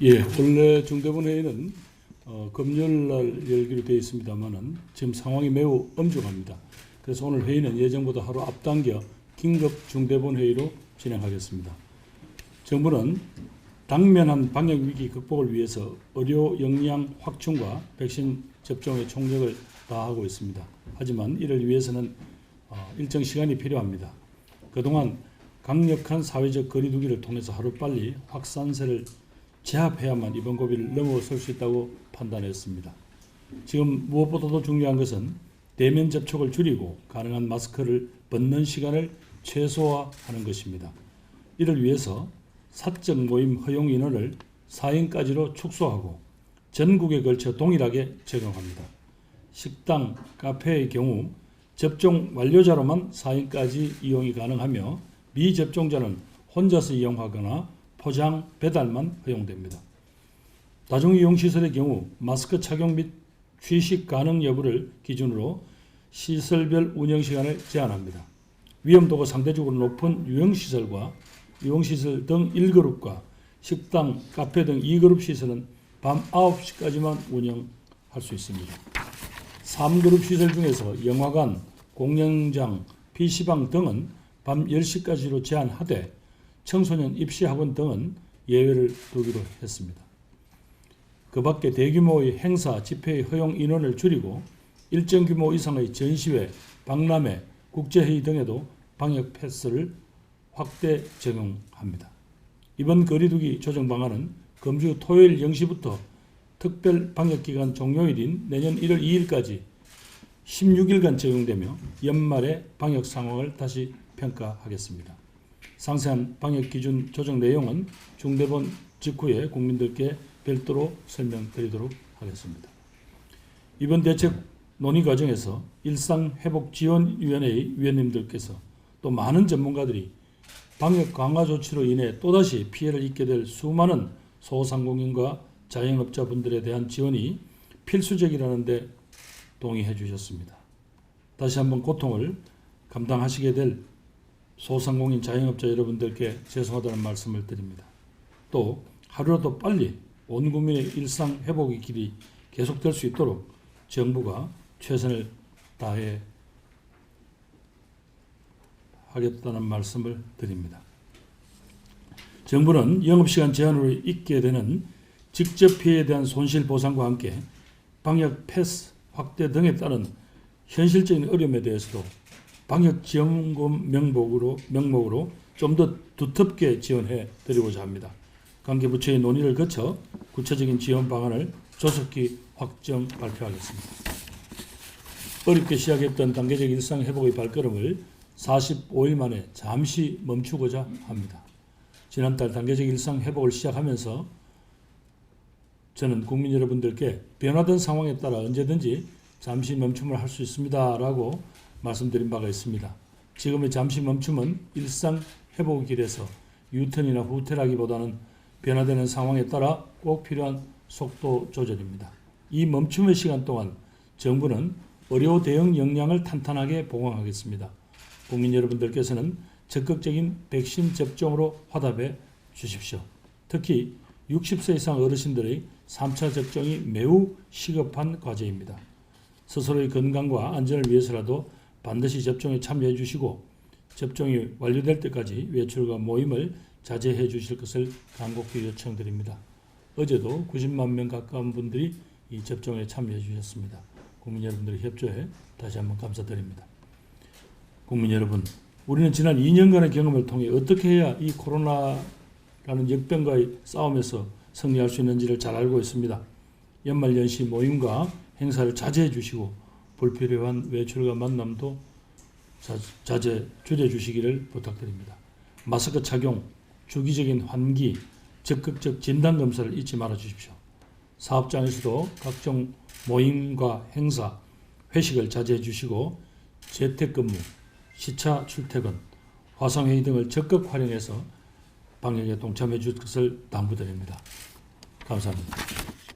예, 원래 중대본 회의는 금요일 날 열기로 되어 있습니다만은 지금 상황이 매우 엄중합니다. 그래서 오늘 회의는 예정보다 하루 앞당겨 긴급 중대본 회의로 진행하겠습니다. 정부는 당면한 방역 위기 극복을 위해서 의료 역량 확충과 백신 접종에 총력을 다하고 있습니다. 하지만 이를 위해서는 일정 시간이 필요합니다. 그동안 강력한 사회적 거리 두기를 통해서 하루빨리 확산세를 제압해야만 이번 고비를 넘어설 수 있다고 판단했습니다. 지금 무엇보다도 중요한 것은 대면 접촉을 줄이고 가능한 마스크를 벗는 시간을 최소화하는 것입니다. 이를 위해서 사적 모임 허용 인원을 4인까지로 축소하고 전국에 걸쳐 동일하게 적용합니다. 식당, 카페의 경우 접종 완료자로만 4인까지 이용이 가능하며 미접종자는 혼자서 이용하거나 포장, 배달만 허용됩니다. 다중이용시설의 경우 마스크 착용 및 취식 가능 여부를 기준으로 시설별 운영시간을 제한합니다. 위험도가 상대적으로 높은 유형시설과 유흥시설 등 1그룹과 식당, 카페 등 2그룹 시설은 밤 9시까지만 운영할 수 있습니다. 3그룹 시설 중에서 영화관, 공연장, PC방 등은 밤 10시까지로 제한하되 청소년 입시학원 등은 예외를 두기로 했습니다. 그 밖에 대규모의 행사, 집회의 허용 인원을 줄이고 일정 규모 이상의 전시회, 박람회, 국제회의 등에도 방역 패스를 확대 적용합니다. 이번 거리두기 조정 방안은 금주 토요일 0시부터 특별 방역기간 종료일인 내년 1월 2일까지 16일간 적용되며 연말에 방역 상황을 다시 평가하겠습니다. 상세한 방역기준 조정 내용은 중대본 직후에 국민들께 별도로 설명드리도록 하겠습니다. 이번 대책 논의 과정에서 일상회복지원위원회의 위원님들께서 또 많은 전문가들이 방역 강화 조치로 인해 또다시 피해를 입게 될 수많은 소상공인과 자영업자분들에 대한 지원이 필수적이라는 데 동의해 주셨습니다. 다시 한번 고통을 감당하시게 될 소상공인 자영업자 여러분들께 죄송하다는 말씀을 드립니다. 또 하루라도 빨리 온 국민의 일상 회복의 길이 계속될 수 있도록 정부가 최선을 다해 하겠다는 말씀을 드립니다. 정부는 영업시간 제한으로 있게 되는 직접 피해에 대한 손실보상과 함께 방역 패스 확대 등에 따른 현실적인 어려움에 대해서도 방역지원금 명목으로 좀 더 두텁게 지원해 드리고자 합니다. 관계 부처의 논의를 거쳐 구체적인 지원 방안을 조속히 확정 발표하겠습니다. 어렵게 시작했던 단계적 일상 회복의 발걸음을 45일 만에 잠시 멈추고자 합니다. 지난달 단계적 일상 회복을 시작하면서 저는 국민 여러분들께 변화된 상황에 따라 언제든지 잠시 멈춤을 할 수 있습니다 라고 말씀드린 바가 있습니다. 지금의 잠시 멈춤은 일상 회복 길에서 유턴이나 후퇴라기보다는 변화되는 상황에 따라 꼭 필요한 속도 조절입니다. 이 멈춤의 시간 동안 정부는 의료 대응 역량을 탄탄하게 보강하겠습니다. 국민 여러분들께서는 적극적인 백신 접종으로 화답해 주십시오. 특히 60세 이상 어르신들의 3차 접종이 매우 시급한 과제입니다. 스스로의 건강과 안전을 위해서라도 반드시 접종에 참여해 주시고 접종이 완료될 때까지 외출과 모임을 자제해 주실 것을 간곡히 요청드립니다. 어제도 90만 명 가까운 분들이 이 접종에 참여해 주셨습니다. 국민 여러분들의 협조에 다시 한번 감사드립니다. 국민 여러분, 우리는 지난 2년간의 경험을 통해 어떻게 해야 이 코로나라는 역병과의 싸움에서 승리할 수 있는지를 잘 알고 있습니다. 연말연시 모임과 행사를 자제해 주시고 불필요한 외출과 만남도 줄여주시기를 부탁드립니다. 마스크 착용, 주기적인 환기, 적극적 진단검사를 잊지 말아 주십시오. 사업장에서도 각종 모임과 행사, 회식을 자제해 주시고 재택근무, 시차 출퇴근, 화상회의 등을 적극 활용해서 방역에 동참해 줄 것을 당부드립니다. 감사합니다.